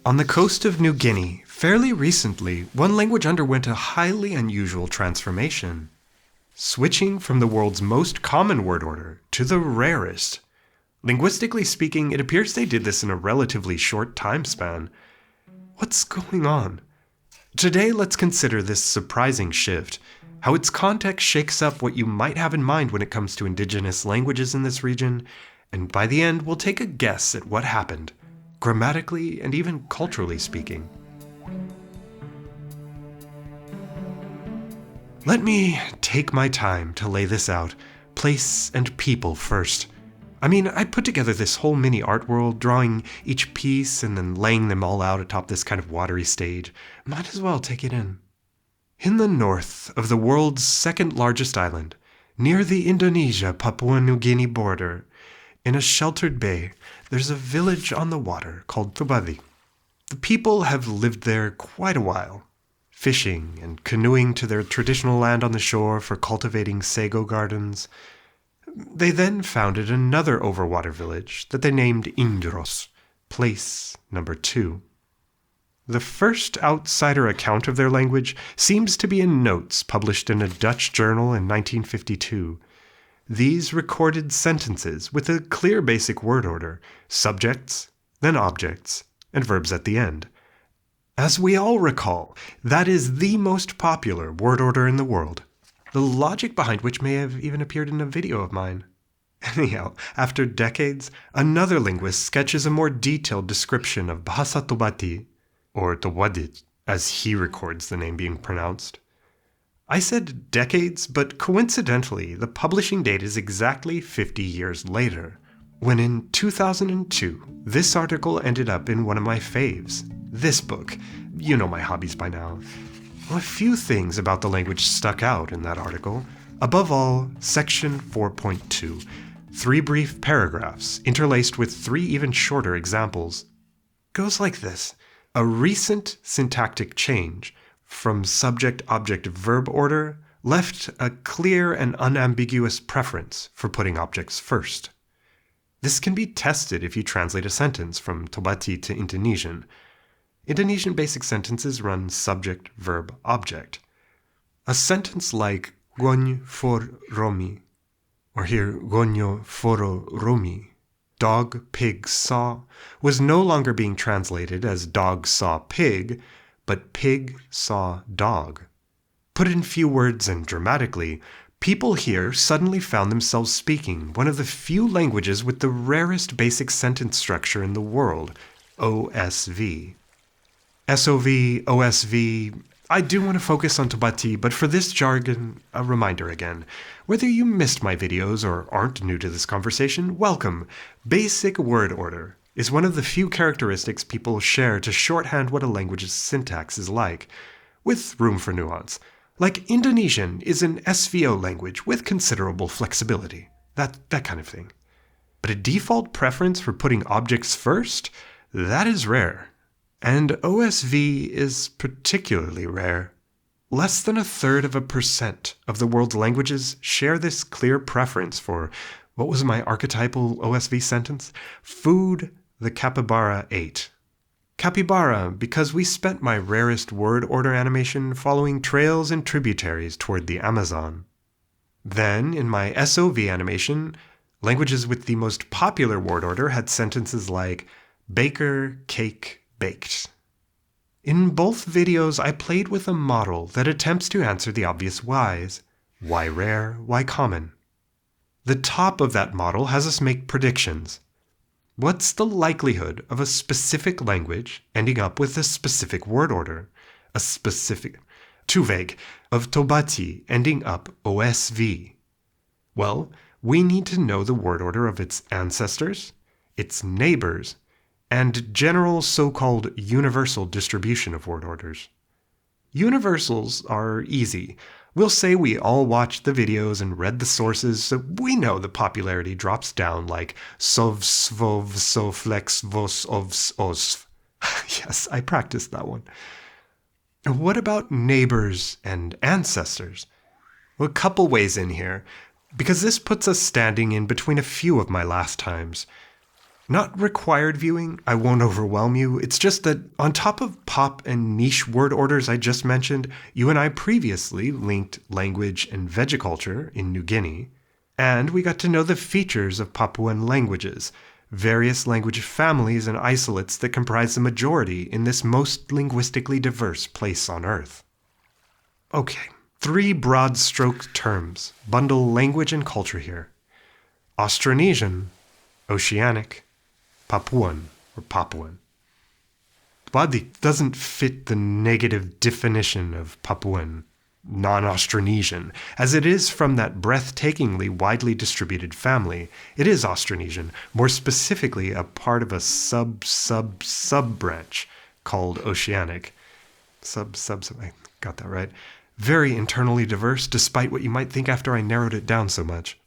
On the coast of New Guinea, fairly recently, one language underwent a highly unusual transformation, switching from the world's most common word order to the rarest. Linguistically speaking, it appears they did this in a relatively short time span. What's going on? Today, let's consider this surprising shift, how its context shakes up what you might have in mind when it comes to indigenous languages in this region, and by the end, we'll take a guess at what happened, grammatically and even culturally speaking. Let me take my time to lay this out, place and people first. I put together this whole mini art world, drawing each piece and then laying them all out atop this kind of watery stage. Might as well take it in. In the north of the world's second largest island, near the Indonesia-Papua New Guinea border, in a sheltered bay, there's a village on the water called Tobadi. The people have lived there quite a while, fishing and canoeing to their traditional land on the shore for cultivating sago gardens. They then founded another overwater village that they named Indros, place number 2. The first outsider account of their language seems to be in notes published in a Dutch journal in 1952. These recorded sentences with a clear basic word order, subjects, then objects, and verbs at the end. As we all recall, that is the most popular word order in the world, the logic behind which may have even appeared in a video of mine. Anyhow, after decades, another linguist sketches a more detailed description of Bahasa Tobati, or Towadit, as he records the name being pronounced. I said decades, but coincidentally, the publishing date is exactly 50 years later, when in 2002, this article ended up in one of my faves, this book. You know my hobbies by now. A few things about the language stuck out in that article. Above all, section 4.2, 3 brief paragraphs interlaced with 3 even shorter examples. Goes like this: a recent syntactic change from subject-object-verb order left a clear and unambiguous preference for putting objects first. This can be tested if you translate a sentence from Tobati to Indonesian. Indonesian basic sentences run subject, verb, object. A sentence like Gonyo for Romi, or here Gonyo foro Romi, dog, pig, saw, was no longer being translated as dog saw pig, but pig saw dog. Put in few words and dramatically, people here suddenly found themselves speaking one of the few languages with the rarest basic sentence structure in the world, OSV. SOV, OSV, I do want to focus on Tobati, but for this jargon, a reminder again. Whether you missed my videos or aren't new to this conversation, welcome. Basic word order is one of the few characteristics people share to shorthand what a language's syntax is like, with room for nuance. Like Indonesian is an SVO language with considerable flexibility, that kind of thing. But a default preference for putting objects first? That is rare. And OSV is particularly rare. Less than 1/3% of the world's languages share this clear preference for, what was my archetypal OSV sentence? Food the capybara ate. Capybara, because we spent my rarest word order animation following trails and tributaries toward the Amazon. Then, in my SOV animation, languages with the most popular word order had sentences like baker, cake, baked. In both videos, I played with a model that attempts to answer the obvious whys. Why rare? Why common? The top of that model has us make predictions. What's the likelihood of a specific language ending up with a specific word order? Too vague, of Tobati ending up OSV? Well, we need to know the word order of its ancestors, its neighbors, and general so-called universal distribution of word orders. Universals are easy. We'll say we all watched the videos and read the sources, so we know the popularity drops down like sov, svov, soflex, vos, ovs, osv. Yes, I practiced that one. What about neighbors and ancestors? Well, a couple ways in here, because this puts us standing in between a few of my last times. Not required viewing, I won't overwhelm you. It's just that on top of pop and niche word orders I just mentioned, you and I previously linked language and vegiculture in New Guinea, and we got to know the features of Papuan languages, various language families and isolates that comprise the majority in this most linguistically diverse place on Earth. Okay, 3 broad stroke terms bundle language and culture here. Austronesian, Oceanic, Papuan or Papuan. Badi doesn't fit the negative definition of Papuan, non-Austronesian, as it is from that breathtakingly widely distributed family. It is Austronesian, more specifically a part of a sub-branch called Oceanic. I got that right. Very internally diverse, despite what you might think after I narrowed it down so much.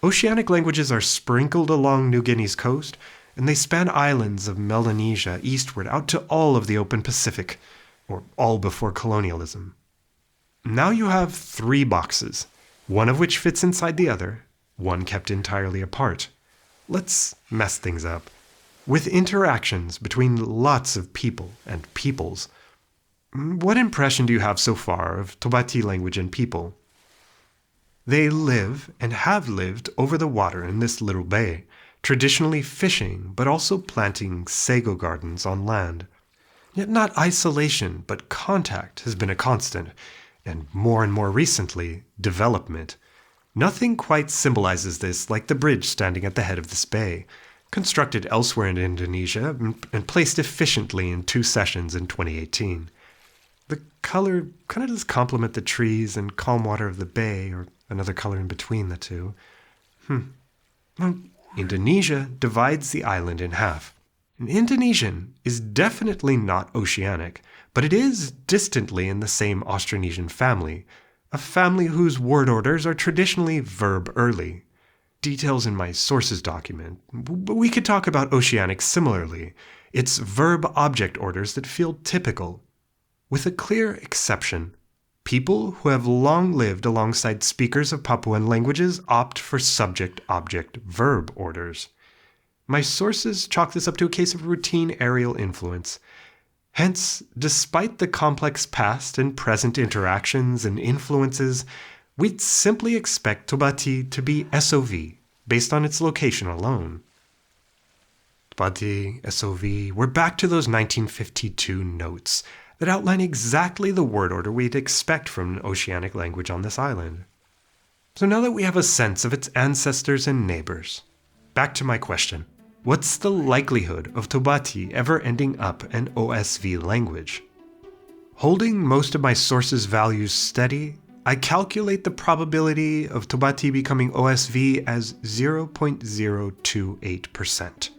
Oceanic languages are sprinkled along New Guinea's coast, and they span islands of Melanesia eastward out to all of the open Pacific, or all before colonialism. Now you have 3 boxes, one of which fits inside the other, one kept entirely apart. Let's mess things up. With interactions between lots of people and peoples, what impression do you have so far of Tobati language and people? They live and have lived over the water in this little bay, traditionally fishing but also planting sago gardens on land. Yet not isolation but contact has been a constant, and more recently, development. Nothing quite symbolizes this like the bridge standing at the head of this bay, constructed elsewhere in Indonesia and placed efficiently in 2 sessions in 2018. The color kind of does complement the trees and calm water of the bay, or another color in between the two. Well, Indonesia divides the island in half. And Indonesian is definitely not Oceanic, but it is distantly in the same Austronesian family, a family whose word orders are traditionally verb early. Details in my sources document, but we could talk about Oceanic similarly. It's verb-object orders that feel typical, with a clear exception. People who have long lived alongside speakers of Papuan languages opt for subject-object-verb orders. My sources chalk this up to a case of routine aerial influence. Hence, despite the complex past and present interactions and influences, we'd simply expect Tobati to be SOV, based on its location alone. Tobati, SOV, we're back to those 1952 notes that outline exactly the word order we'd expect from an Oceanic language on this island. So now that we have a sense of its ancestors and neighbors, back to my question. What's the likelihood of Tobati ever ending up an OSV language? Holding most of my sources' values steady, I calculate the probability of Tobati becoming OSV as 0.028%.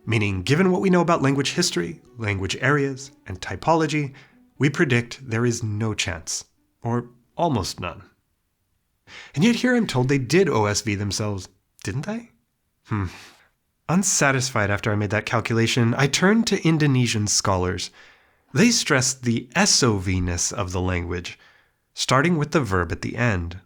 Meaning, given what we know about language history, language areas, and typology, we predict there is no chance, or almost none. And yet here I'm told they did OSV themselves, didn't they? Unsatisfied after I made that calculation, I turned to Indonesian scholars. They stressed the SOV-ness of the language, starting with the verb at the end.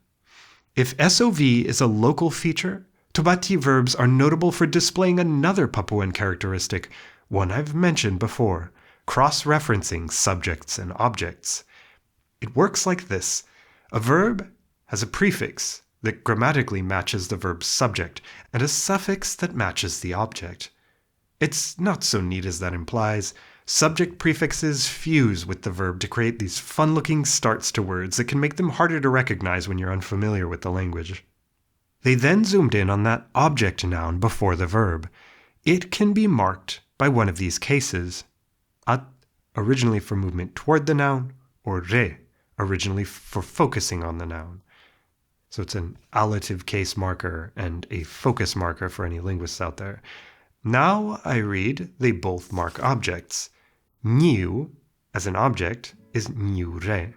If SOV is a local feature, Tobati verbs are notable for displaying another Papuan characteristic, one I've mentioned before, cross-referencing subjects and objects. It works like this. A verb has a prefix that grammatically matches the verb's subject, and a suffix that matches the object. It's not so neat as that implies. Subject prefixes fuse with the verb to create these fun-looking starts to words that can make them harder to recognize when you're unfamiliar with the language. They then zoomed in on that object noun before the verb. It can be marked by one of these cases. At, originally for movement toward the noun, or re, originally for focusing on the noun. So it's an allative case marker and a focus marker for any linguists out there. Now I read they both mark objects. Niu, as an object, is niu re.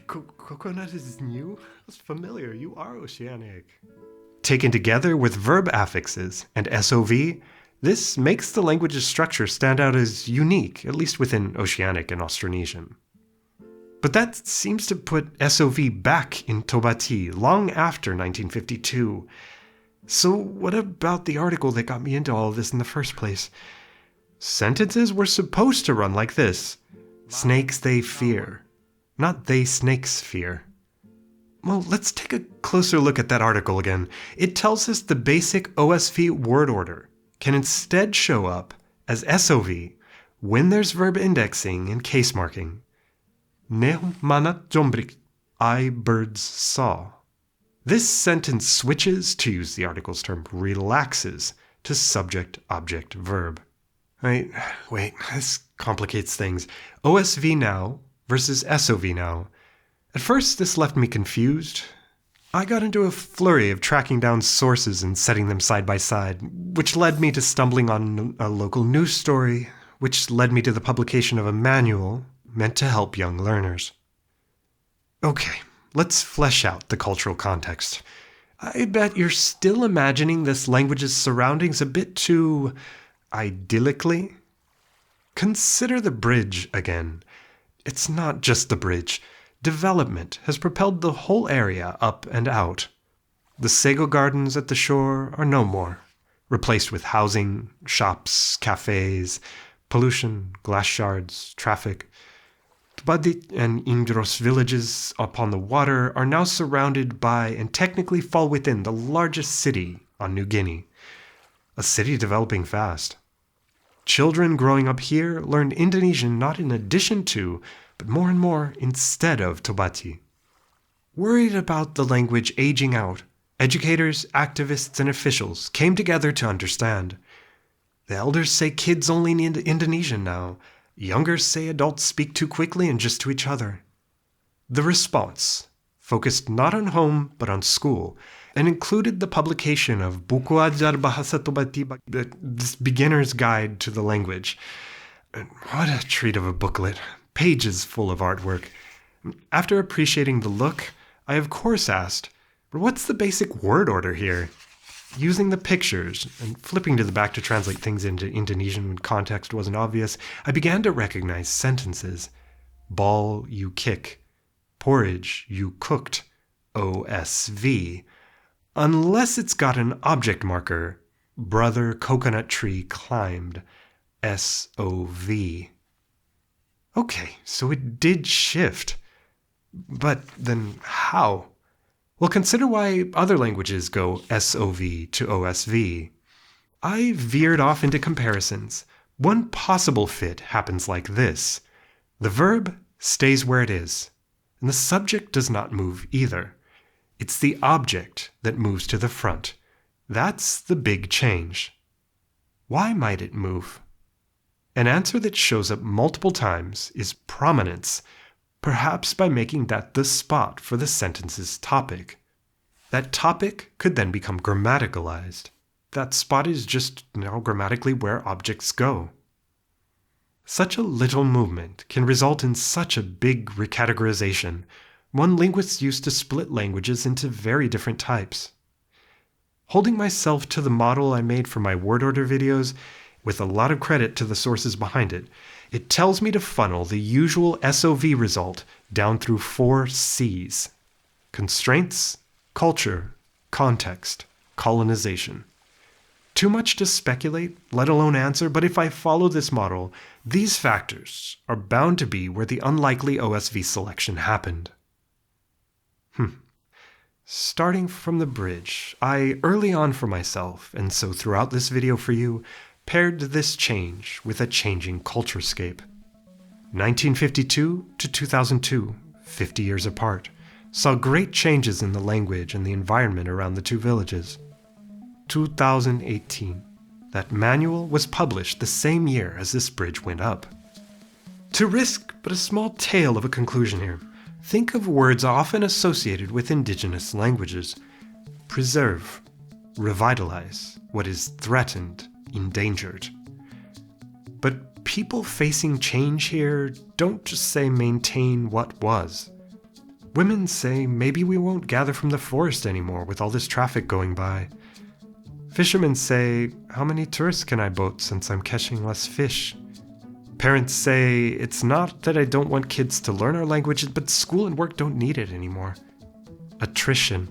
Coconut is new? That's familiar. You are Oceanic. Taken together with verb affixes and SOV, this makes the language's structure stand out as unique, at least within Oceanic and Austronesian. But that seems to put SOV back in Tobati long after 1952. So what about the article that got me into all of this in the first place? Sentences were supposed to run like this. Snakes they fear. Not they snakes fear. Well, let's take a closer look at that article again. It tells us the basic OSV word order can instead show up as SOV when there's verb indexing and case marking. Nehum manat jombrik, I birds saw. This sentence switches, to use the article's term, relaxes to subject, object, verb. Wait, this complicates things. OSV now versus SOV now. At first, this left me confused. I got into a flurry of tracking down sources and setting them side by side, which led me to stumbling on a local news story, which led me to the publication of a manual meant to help young learners. Okay, let's flesh out the cultural context. I bet you're still imagining this language's surroundings a bit too idyllically. Consider the bridge again. It's not just the bridge. Development has propelled the whole area up and out. The sago gardens at the shore are no more, replaced with housing, shops, cafes, pollution, glass shards, traffic. Tbadit and Indros villages upon the water are now surrounded by and technically fall within the largest city on New Guinea, a city developing fast. Children growing up here learn Indonesian not in addition to, but more and more instead of Tobati. Worried about the language aging out, educators, activists, and officials came together to understand. The elders say kids only need Indonesian now. Youngers say adults speak too quickly and just to each other. The response focused not on home but on school, and included the publication of Buku Ajar Bahasa Tobati, this beginner's guide to the language. What a treat of a booklet. Pages full of artwork. After appreciating the look, I of course asked, what's the basic word order here? Using the pictures and flipping to the back to translate things into Indonesian when context wasn't obvious, I began to recognize sentences. Ball, you kick. Porridge, you cooked. OSV. Unless it's got an object marker. Brother coconut tree climbed. SOV. Okay, so it did shift. But then how? Well, consider why other languages go SOV to OSV. I veered off into comparisons. One possible fit happens like this. The verb stays where it is, and the subject does not move either. It's the object that moves to the front. That's the big change. Why might it move? An answer that shows up multiple times is prominence, perhaps by making that the spot for the sentence's topic. That topic could then become grammaticalized. That spot is just now grammatically where objects go. Such a little movement can result in such a big recategorization. One linguist used to split languages into very different types. Holding myself to the model I made for my word order videos, with a lot of credit to the sources behind it, it tells me to funnel the usual SOV result down through 4 C's: constraints, culture, context, colonization. Too much to speculate, let alone answer, but if I follow this model, these factors are bound to be where the unlikely OSV selection happened. Starting from the bridge, I early on for myself, and so throughout this video for you, paired this change with a changing culturescape. 1952 to 2002, 50 years apart, saw great changes in the language and the environment around the two villages. 2018, that manual was published the same year as this bridge went up. To risk but a small tale of a conclusion here, think of words often associated with indigenous languages. Preserve, revitalize what is threatened, endangered. But people facing change here don't just say maintain what was. Women say maybe we won't gather from the forest anymore with all this traffic going by. Fishermen say, how many tourists can I boat since I'm catching less fish? Parents say, it's not that I don't want kids to learn our language, but school and work don't need it anymore. Attrition.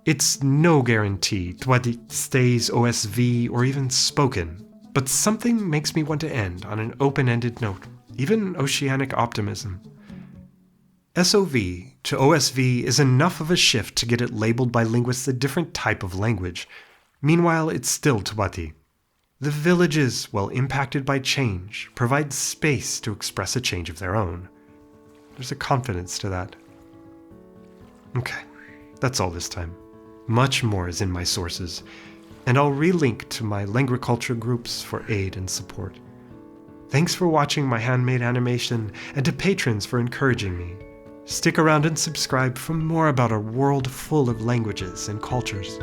It's no guarantee Twadi stays OSV or even spoken, but something makes me want to end on an open-ended note, even Oceanic optimism. SOV to OSV is enough of a shift to get it labeled by linguists a different type of language. Meanwhile, it's still Twati. The villages, while impacted by change, provide space to express a change of their own. There's a confidence to that. Okay, that's all this time. Much more is in my sources, and I'll relink to my Languaculture groups for aid and support. Thanks for watching my handmade animation, and to patrons for encouraging me. Stick around and subscribe for more about a world full of languages and cultures.